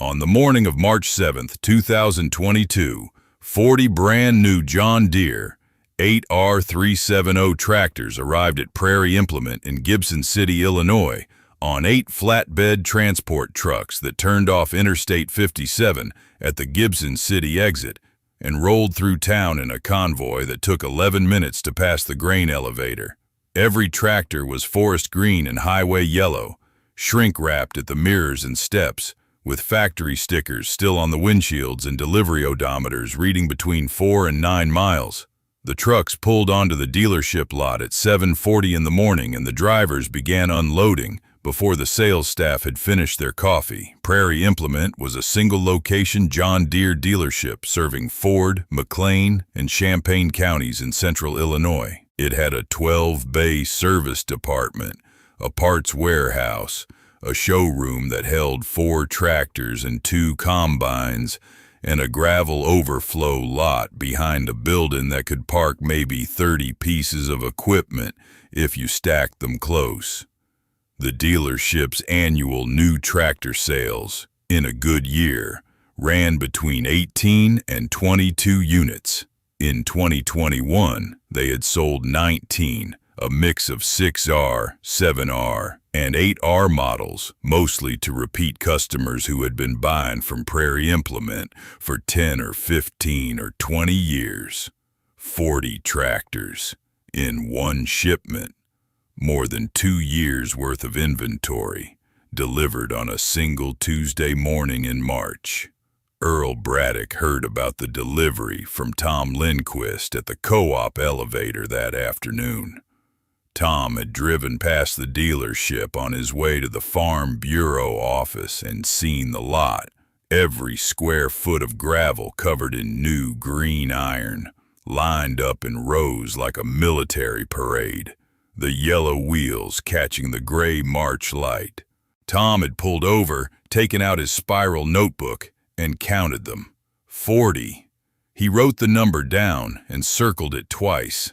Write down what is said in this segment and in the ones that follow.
On the morning of March 7th, 2022, 40 brand new John Deere 8R370 tractors arrived at Prairie Implement in Gibson City, Illinois, on 8 flatbed transport trucks that turned off Interstate 57 at the Gibson City exit and rolled through town in a convoy that took 11 minutes to pass the grain elevator. Every tractor was forest green and highway yellow, shrink-wrapped at the mirrors and steps, with factory stickers still on the windshields and delivery odometers reading between 4 and 9 miles. The trucks pulled onto the dealership lot at 7:40 in the morning and the drivers began unloading before the sales staff had finished their coffee. Prairie Implement was a single-location John Deere dealership serving Ford, McLean, and Champaign counties in central Illinois. It had a 12-bay service department, a parts warehouse, a showroom that held 4 tractors and 2 combines, and a gravel overflow lot behind a building that could park maybe 30 pieces of equipment if you stacked them close. The dealership's annual new tractor sales, in a good year, ran between 18 and 22 units. In 2021, they had sold 19, a mix of 6R, 7R, and 8R models, mostly to repeat customers who had been buying from Prairie Implement for 10 or 15 or 20 years. 40 tractors in one shipment, more than 2 years' worth of inventory, delivered on a single Tuesday morning in March. Earl Braddock heard about the delivery from Tom Lindquist at the co-op elevator that afternoon. Tom had driven past the dealership on his way to the Farm Bureau office and seen the lot, every square foot of gravel covered in new green iron, lined up in rows like a military parade, the yellow wheels catching the gray March light. Tom had pulled over, taken out his spiral notebook, and counted them. 40. He wrote the number down and circled it twice.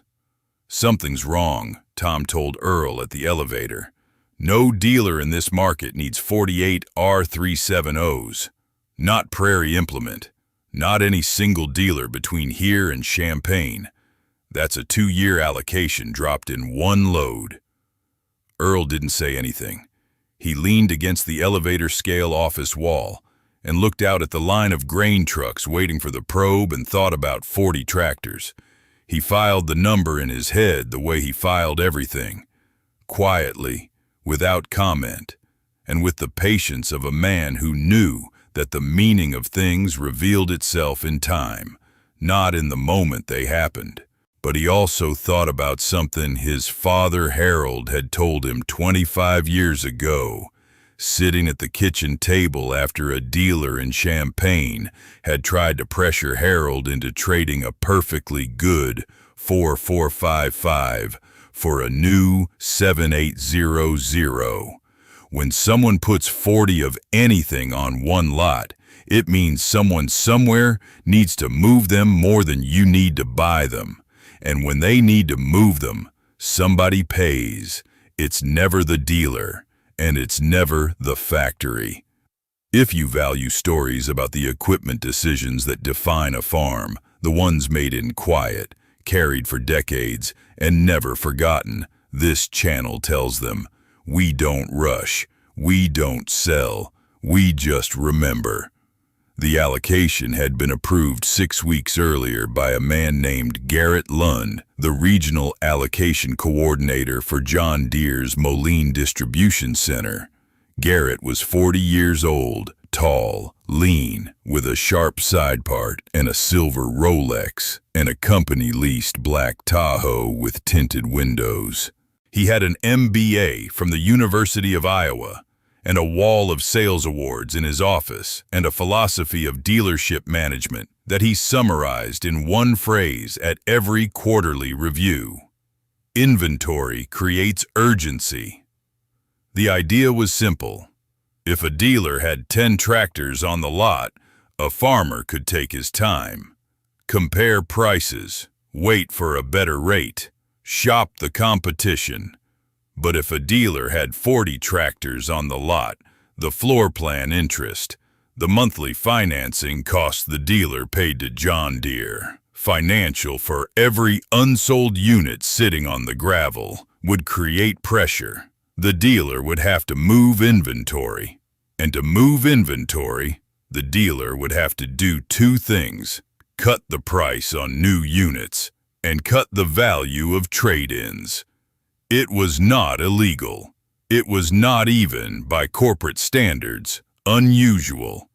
"Something's wrong," Tom told Earl at the elevator. "No dealer in this market needs 48 R370s. Not Prairie Implement. Not any single dealer between here and Champaign. That's a 2-year allocation dropped in one load." Earl didn't say anything. He leaned against the elevator scale office wall and looked out at the line of grain trucks waiting for the probe and thought about 40 tractors. He filed the number in his head the way he filed everything, quietly, without comment, and with the patience of a man who knew that the meaning of things revealed itself in time, not in the moment they happened. But he also thought about something his father Harold had told him 25 years ago, sitting at the kitchen table after a dealer in Champaign had tried to pressure Harold into trading a perfectly good 4455 for a new 7800. When someone puts 40 of anything on one lot, it means someone somewhere needs to move them more than you need to buy them. And when they need to move them, somebody pays. It's never the dealer. And it's never the factory. If you value stories about the equipment decisions that define a farm, the ones made in quiet, carried for decades, and never forgotten, this channel tells them. We don't rush, we don't sell, we just remember. The allocation had been approved 6 weeks earlier by a man named Garrett Lund, the regional allocation coordinator for John Deere's Moline Distribution Center. Garrett was 40 years old, tall, lean, with a sharp side part and a silver Rolex, and a company-leased black Tahoe with tinted windows. He had an MBA from the University of Iowa, and a wall of sales awards in his office, and a philosophy of dealership management that he summarized in one phrase at every quarterly review. Inventory creates urgency. The idea was simple. If a dealer had 10 tractors on the lot, a farmer could take his time, compare prices, wait for a better rate, shop the competition. But if a dealer had 40 tractors on the lot, the floor plan interest, The monthly financing cost the dealer paid to John Deere. Financial for every unsold unit sitting on the gravel would create pressure. The dealer would have to move inventory. And to move inventory, the dealer would have to do two things: cut the price on new units and cut the value of trade-ins. It was not illegal. It was not even, by corporate standards, unusual.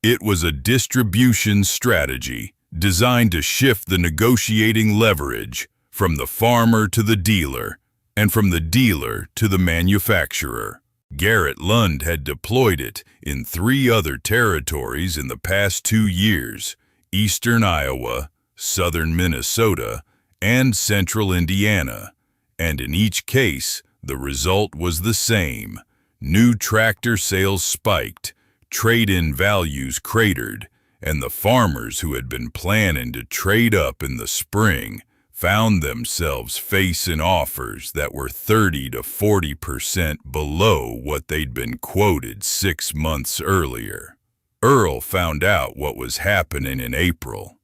It was a distribution strategy designed to shift the negotiating leverage from the farmer to the dealer and from the dealer to the manufacturer. Garrett Lund had deployed it in 3 other territories in the past 2 years: eastern Iowa, southern Minnesota, and central Indiana. And in each case, the result was the same. New tractor sales spiked, trade-in values cratered, and the farmers who had been planning to trade up in the spring found themselves facing offers that were 30 to 40% below what they'd been quoted 6 months earlier. Earl found out what was happening in April.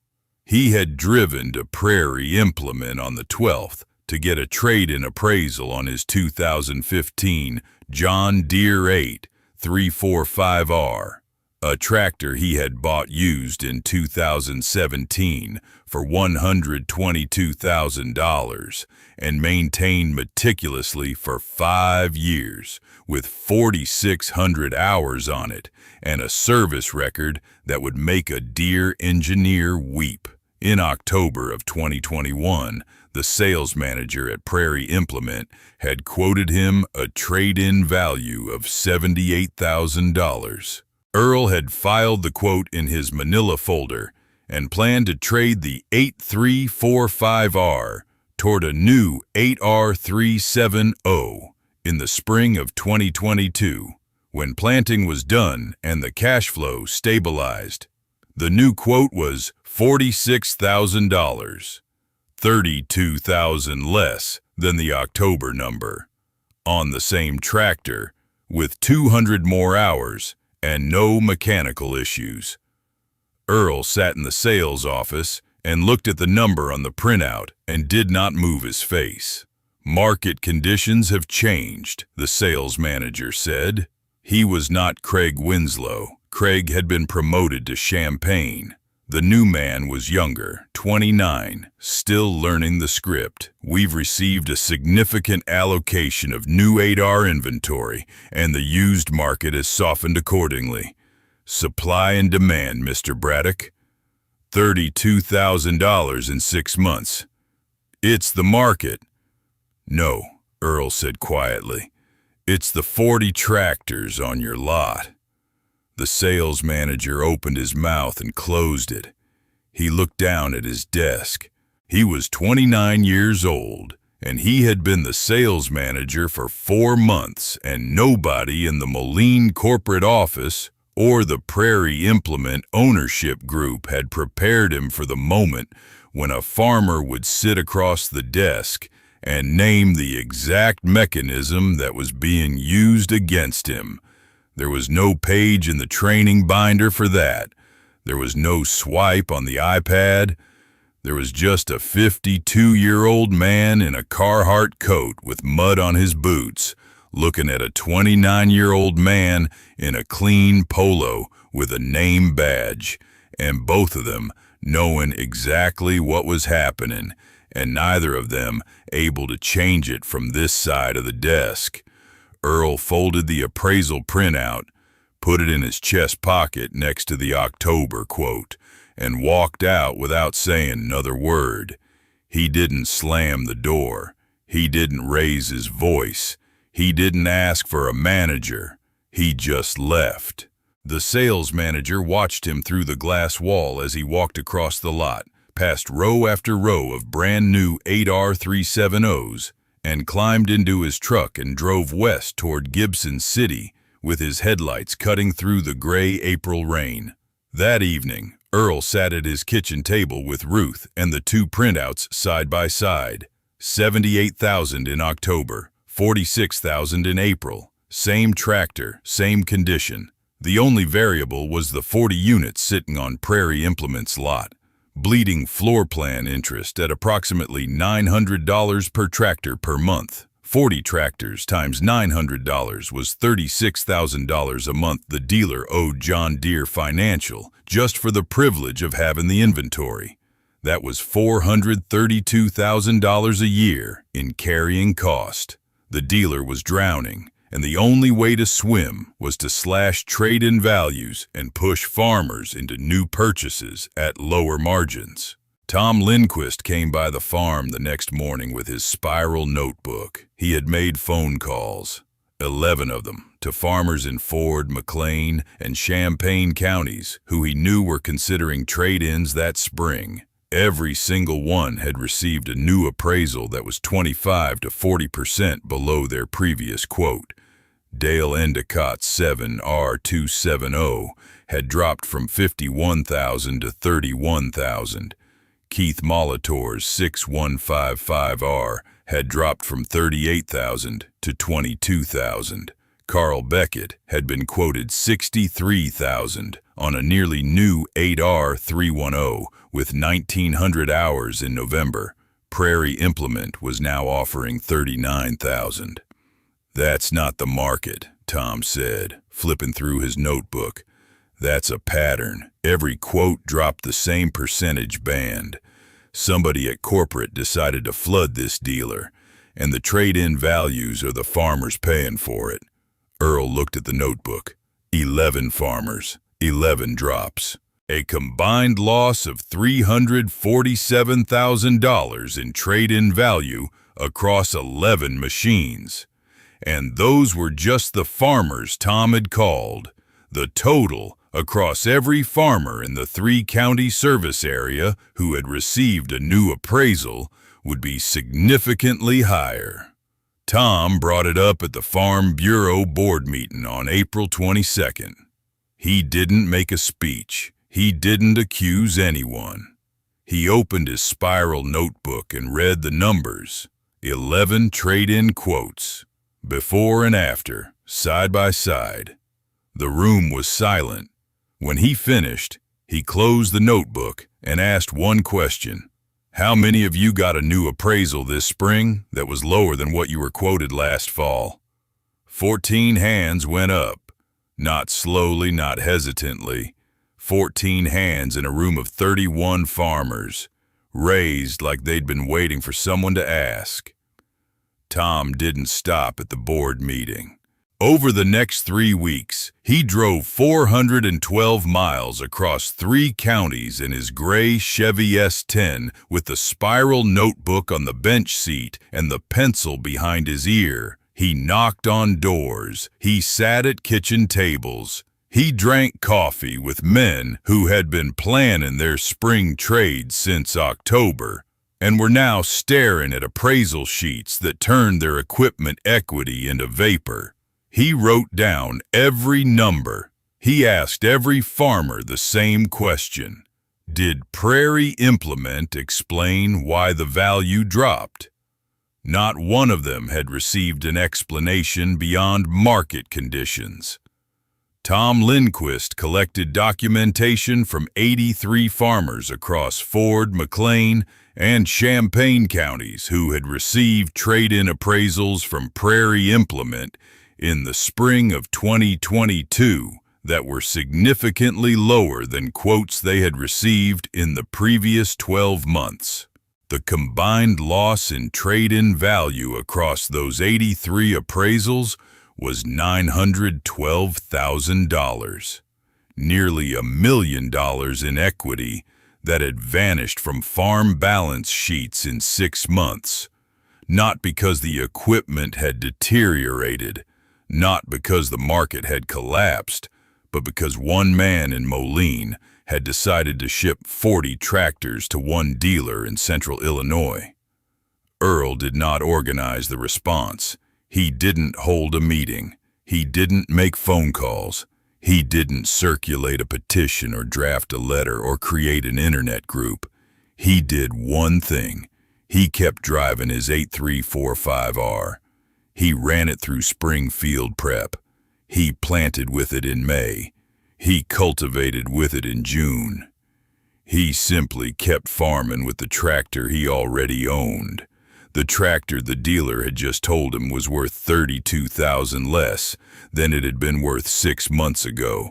He had driven to Prairie Implement on the 12th to get a trade-in appraisal on his 2015 John Deere 8 345R, a tractor he had bought used in 2017 for $122,000 and maintained meticulously for 5 years, with 4,600 hours on it and a service record that would make a Deere engineer weep. In October of 2021, the sales manager at Prairie Implement had quoted him a trade-in value of $78,000. Earl had filed the quote in his manila folder and planned to trade the 8345R toward a new 8R370 in the spring of 2022, when planting was done and the cash flow stabilized. The new quote was $46,000, $32,000 less than the October number, on the same tractor, with 200 more hours and no mechanical issues. Earl sat in the sales office and looked at the number on the printout and did not move his face. "Market conditions have changed," the sales manager said. He was not Craig Winslow. Craig had been promoted to Champaign. The new man was younger, 29, still learning the script. "We've received a significant allocation of new 8R inventory, and the used market has softened accordingly. Supply and demand, Mr. Braddock. $32,000 in 6 months. It's the market." "No," Earl said quietly. "It's the 40 tractors on your lot." The sales manager opened his mouth and closed it. He looked down at his desk. He was 29 years old, and he had been the sales manager for 4 months, and nobody in the Moline corporate office or the Prairie Implement ownership group had prepared him for the moment when a farmer would sit across the desk and name the exact mechanism that was being used against him. There was no page in the training binder for that. There was no swipe on the iPad. There was just a 52-year-old man in a Carhartt coat with mud on his boots, looking at a 29-year-old man in a clean polo with a name badge, and both of them knowing exactly what was happening, and neither of them able to change it from this side of the desk. Earl folded the appraisal printout, put it in his chest pocket next to the October quote, and walked out without saying another word. He didn't slam the door. He didn't raise his voice. He didn't ask for a manager. He just left. The sales manager watched him through the glass wall as he walked across the lot, past row after row of brand new 8R370s, and climbed into his truck and drove west toward Gibson City with his headlights cutting through the gray April rain. That evening, Earl sat at his kitchen table with Ruth and the 2 printouts side by side. $78,000 in October, $46,000 in April. Same tractor, same condition. The only variable was the 40 units sitting on Prairie Implement's lot, bleeding floor plan interest at approximately $900 per tractor per month. 40 tractors times $900 was $36,000 a month the dealer owed John Deere Financial just for the privilege of having the inventory. That was $432,000 a year in carrying cost. The dealer was drowning, and the only way to swim was to slash trade-in values and push farmers into new purchases at lower margins. Tom Lindquist came by the farm the next morning with his spiral notebook. He had made phone calls, 11 of them, to farmers in Ford, McLean, and Champaign counties who he knew were considering trade-ins that spring. Every single one had received a new appraisal that was 25 to 40% below their previous quote. Dale Endicott's 7R270 had dropped from $51,000 to $31,000. Keith Molitor's 6155R had dropped from $38,000 to $22,000. Carl Beckett had been quoted $63,000 on a nearly new 8R310 with 1,900 hours in November. Prairie Implement was now offering $39,000. "That's not the market," Tom said, flipping through his notebook. "That's a pattern. Every quote dropped the same percentage band. Somebody at corporate decided to flood this dealer, and the trade-in values are the farmers paying for it." Earl looked at the notebook. 11 farmers, 11 drops. A combined loss of $347,000 in trade-in value across 11 machines. And those were just the farmers Tom had called. The total across every farmer in the 3-county service area who had received a new appraisal would be significantly higher. Tom brought it up at the Farm Bureau board meeting on April 22nd. He didn't make a speech. He didn't accuse anyone. He opened his spiral notebook and read the numbers. 11 trade-in quotes, before and after, side by side. The room was silent. When he finished, he closed the notebook and asked one question. "How many of you got a new appraisal this spring that was lower than what you were quoted last fall?" 14 hands went up. Not slowly, not hesitantly. 14 hands in a room of 31 farmers, raised like they'd been waiting for someone to ask. Tom didn't stop at the board meeting. Over the next 3 weeks, he drove 412 miles across 3 counties in his gray Chevy S10 with the spiral notebook on the bench seat and the pencil behind his ear. He knocked on doors. He sat at kitchen tables. He drank coffee with men who had been planning their spring trade since October and were now staring at appraisal sheets that turned their equipment equity into vapor. He wrote down every number. He asked every farmer the same question. Did Prairie Implement explain why the value dropped? Not one of them had received an explanation beyond market conditions. Tom Lindquist collected documentation from 83 farmers across Ford, McLean, and Champaign counties who had received trade-in appraisals from Prairie Implement in the spring of 2022 that were significantly lower than quotes they had received in the previous 12 months. The combined loss in trade-in value across those 83 appraisals was $912,000, nearly $1 million in equity that had vanished from farm balance sheets in 6 months, not because the equipment had deteriorated, not because the market had collapsed, but because one man in Moline had decided to ship 40 tractors to one dealer in central Illinois. Earl did not organize the response. He didn't hold a meeting. He didn't make phone calls. He didn't circulate a petition or draft a letter or create an internet group. He did one thing. He kept driving his 8345R. He ran it through Springfield Prep. He planted with it in May. He cultivated with it in June. He simply kept farming with the tractor he already owned. The tractor the dealer had just told him was worth $32,000 less than it had been worth 6 months ago.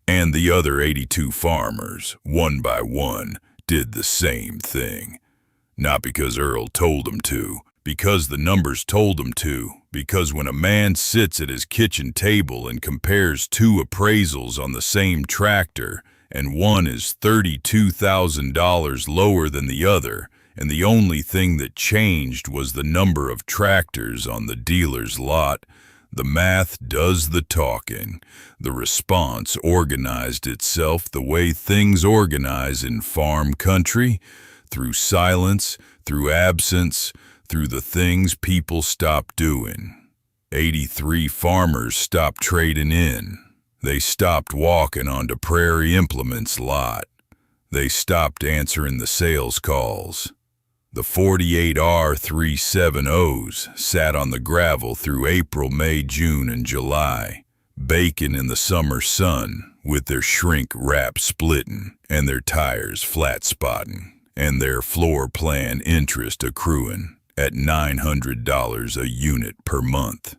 And the other 82 farmers, one by one, did the same thing. Not because Earl told them to, because the numbers told them to, because when a man sits at his kitchen table and compares 2 appraisals on the same tractor, and one is $32,000 lower than the other, and the only thing that changed was the number of tractors on the dealer's lot, the math does the talking. The response organized itself the way things organize in farm country, through silence, through absence, through the things people stop doing. 83 farmers stopped trading in. They stopped walking onto Prairie Implement's lot. They stopped answering the sales calls. The 48 R370s sat on the gravel through April, May, June, and July, baking in the summer sun with their shrink wrap splitting and their tires flat spotting and their floor plan interest accruing at $900 a unit per month.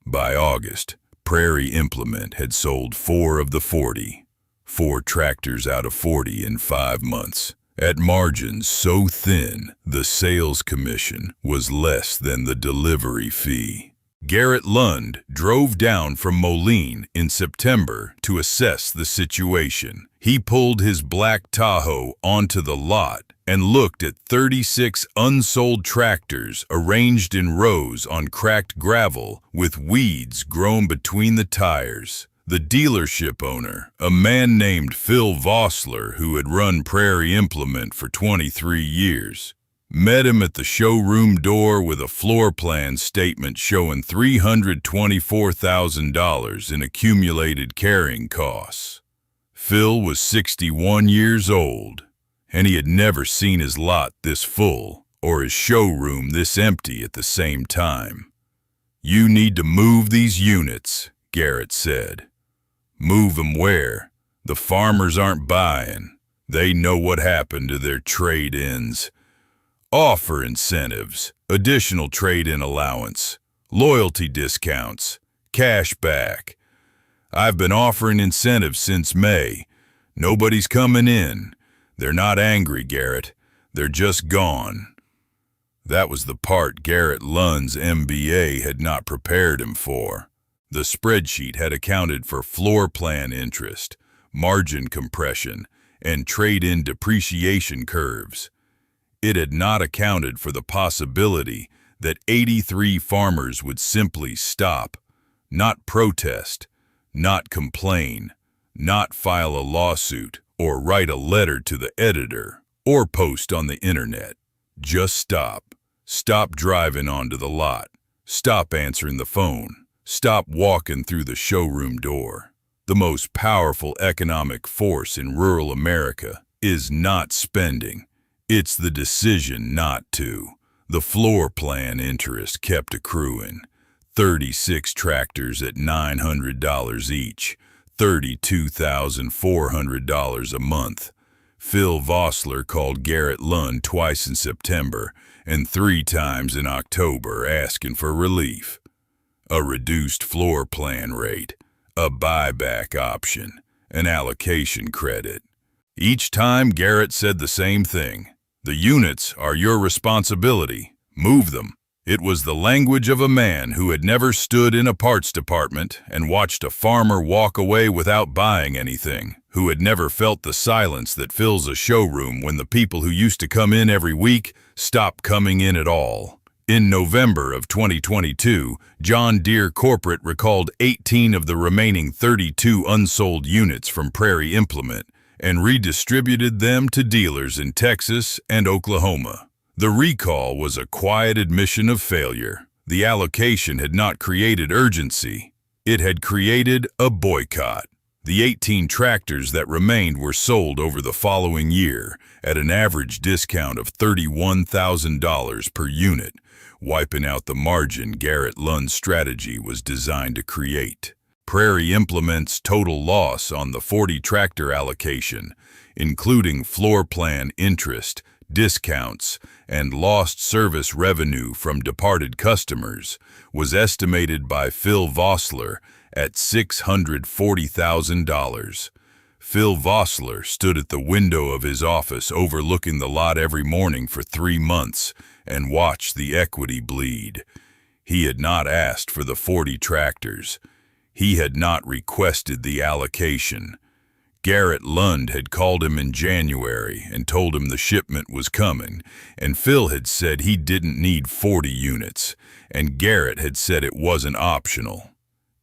By August, Prairie Implement had sold 4 of the 40, 4 tractors out of 40 in 5 months. At margins so thin, the sales commission was less than the delivery fee. Garrett Lund drove down from Moline in September to assess the situation. He pulled his black Tahoe onto the lot and looked at 36 unsold tractors arranged in rows on cracked gravel with weeds grown between the tires. The dealership owner, a man named Phil Vossler, who had run Prairie Implement for 23 years, met him at the showroom door with a floor plan statement showing $324,000 in accumulated carrying costs. Phil was 61 years old, and he had never seen his lot this full or his showroom this empty at the same time. "You need to move these units," Garrett said. "Move 'em where? The farmers aren't buying. They know what happened to their trade-ins. Offer incentives, additional trade-in allowance, loyalty discounts, cash back. I've been offering incentives since May. Nobody's coming in. They're not angry, Garrett. They're just gone." That was the part Garrett Lund's MBA had not prepared him for. The spreadsheet had accounted for floor plan interest, margin compression, and trade-in depreciation curves. It had not accounted for the possibility that 83 farmers would simply stop, not protest, not complain, not file a lawsuit or write a letter to the editor or post on the internet. Just stop. Stop driving onto the lot. Stop answering the phone. Stop walking through the showroom door. The most powerful economic force in rural America is not spending. It's the decision not to. The floor plan interest kept accruing. 36 tractors at $900 each, $32,400 a month. Phil Vossler called Garrett Lund twice in September and 3 times in October asking for relief. A reduced floor plan rate, a buyback option, an allocation credit. Each time Garrett said the same thing: "The units are your responsibility. Move them." It was the language of a man who had never stood in a parts department and watched a farmer walk away without buying anything, who had never felt the silence that fills a showroom when the people who used to come in every week stop coming in at all. In November of 2022, John Deere Corporate recalled 18 of the remaining 32 unsold units from Prairie Implement and redistributed them to dealers in Texas and Oklahoma. The recall was a quiet admission of failure. The allocation had not created urgency. It had created a boycott. The 18 tractors that remained were sold over the following year at an average discount of $31,000 per unit, wiping out the margin Garrett Lund's strategy was designed to create. Prairie Implement's total loss on the 40 tractor allocation, including floor plan interest, discounts, and lost service revenue from departed customers, was estimated by Phil Vossler at $640,000. Phil Vossler stood at the window of his office overlooking the lot every morning for 3 months and watched the equity bleed. He had not asked for the 40 tractors. He had not requested the allocation. Garrett Lund had called him in January and told him the shipment was coming, and Phil had said he didn't need 40 units, and Garrett had said it wasn't optional.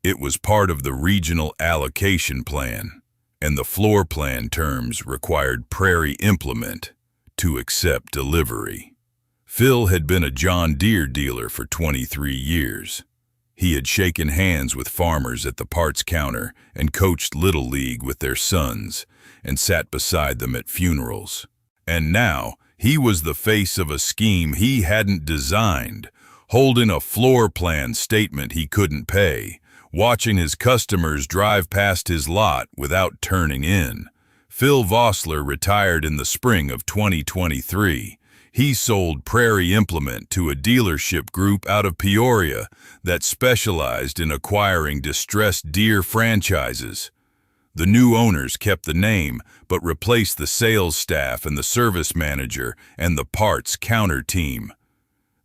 It was part of the regional allocation plan, and the floor plan terms required Prairie Implement to accept delivery. Phil had been a John Deere dealer for 23 years. He had shaken hands with farmers at the parts counter and coached Little League with their sons and sat beside them at funerals. And now he was the face of a scheme he hadn't designed, holding a floor plan statement he couldn't pay, watching his customers drive past his lot without turning in. Phil Vossler retired in the spring of 2023. He sold Prairie Implement to a dealership group out of Peoria that specialized in acquiring distressed Deere franchises. The new owners kept the name, but replaced the sales staff and the service manager and the parts counter team.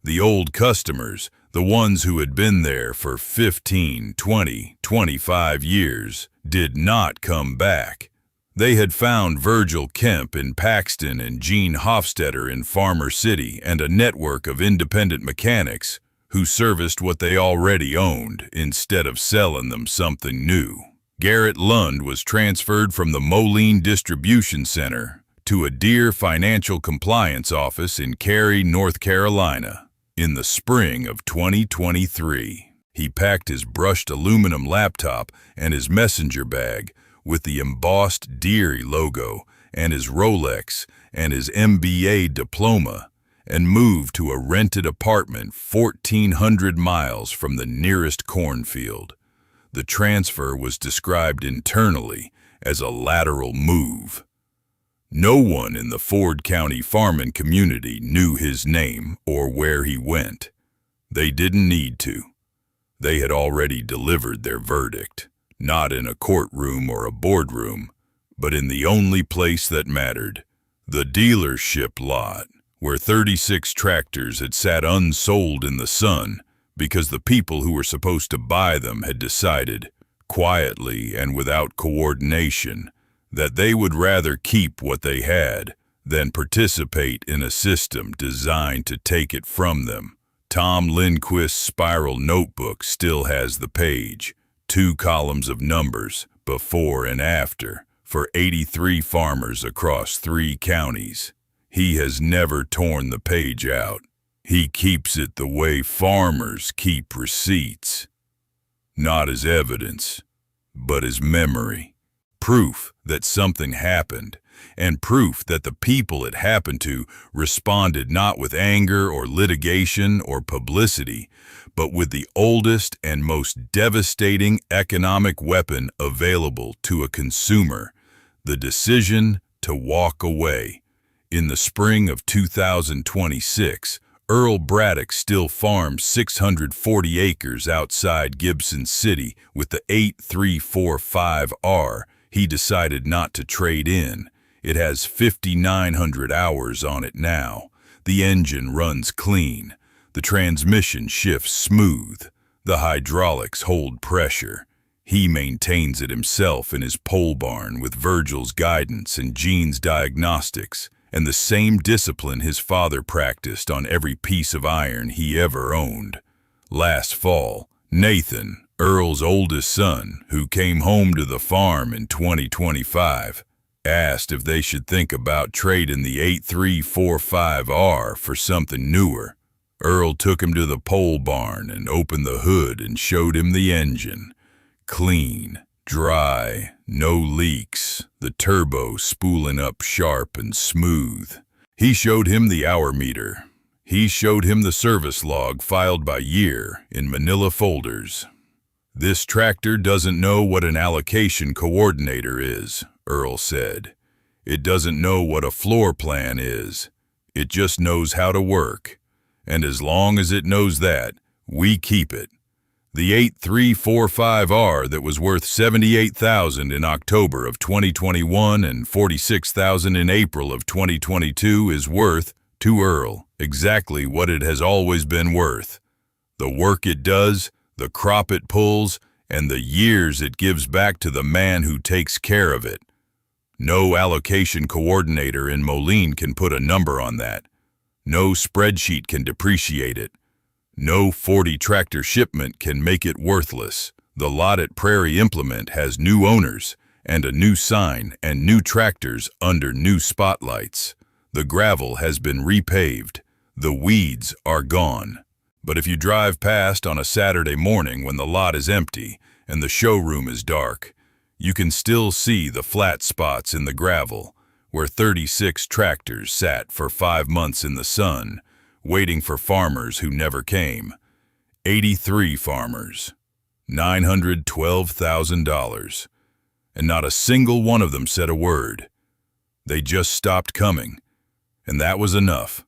The old customers, the ones who had been there for 15, 20, 25 years, did not come back. They had found Virgil Kemp in Paxton and Gene Hofstetter in Farmer City and a network of independent mechanics who serviced what they already owned instead of selling them something new. Garrett Lund was transferred from the Moline Distribution Center to a Deere Financial Compliance office in Cary, North Carolina. In the spring of 2023, he packed his brushed aluminum laptop and his messenger bag with the embossed Deere logo and his Rolex and his MBA diploma and moved to a rented apartment 1,400 miles from the nearest cornfield. The transfer was described internally as a lateral move. No one in the Ford County farming community knew his name or where he went. They didn't need to. They had already delivered their verdict, not in a courtroom or a boardroom, but in the only place that mattered, the dealership lot, where 36 tractors had sat unsold in the sun because the people who were supposed to buy them had decided, quietly and without coordination, that they would rather keep what they had than participate in a system designed to take it from them. Tom Lindquist's spiral notebook still has the page, 2 columns of numbers, before and after, for 83 farmers across 3 counties. He has never torn the page out. He keeps it the way farmers keep receipts. Not as evidence, but as memory. Proof that something happened, and proof that the people it happened to responded not with anger or litigation or publicity, but with the oldest and most devastating economic weapon available to a consumer, the decision to walk away. In the spring of 2026, Earl Braddock still farms 640 acres outside Gibson City with the 8345R. He decided not to trade in. It has 5,900 hours on it now. The engine runs clean. The transmission shifts smooth. The hydraulics hold pressure. He maintains it himself in his pole barn with Virgil's guidance and Gene's diagnostics, and the same discipline his father practiced on every piece of iron he ever owned. Last fall, Nathan, Earl's oldest son, who came home to the farm in 2025, asked if they should think about trading the 8345R for something newer. Earl took him to the pole barn and opened the hood and showed him the engine. Clean, dry, no leaks, the turbo spooling up sharp and smooth. He showed him the hour meter. He showed him the service log filed by year in manila folders. "This tractor doesn't know what an allocation coordinator is," Earl said. "It doesn't know what a floor plan is. It just knows how to work. And as long as it knows that, we keep it." The 8345R that was worth $78,000 in October of 2021 and $46,000 in April of 2022 is worth, to Earl, exactly what it has always been worth. The work it does, the crop it pulls, and the years it gives back to the man who takes care of it. No allocation coordinator in Moline can put a number on that. No spreadsheet can depreciate it. No 40-tractor shipment can make it worthless. The lot at Prairie Implement has new owners and a new sign and new tractors under new spotlights. The gravel has been repaved. The weeds are gone. But if you drive past on a Saturday morning when the lot is empty and the showroom is dark, you can still see the flat spots in the gravel where 36 tractors sat for 5 months in the sun, waiting for farmers who never came. 83 farmers, $912,000, and not a single one of them said a word. They just stopped coming, and that was enough.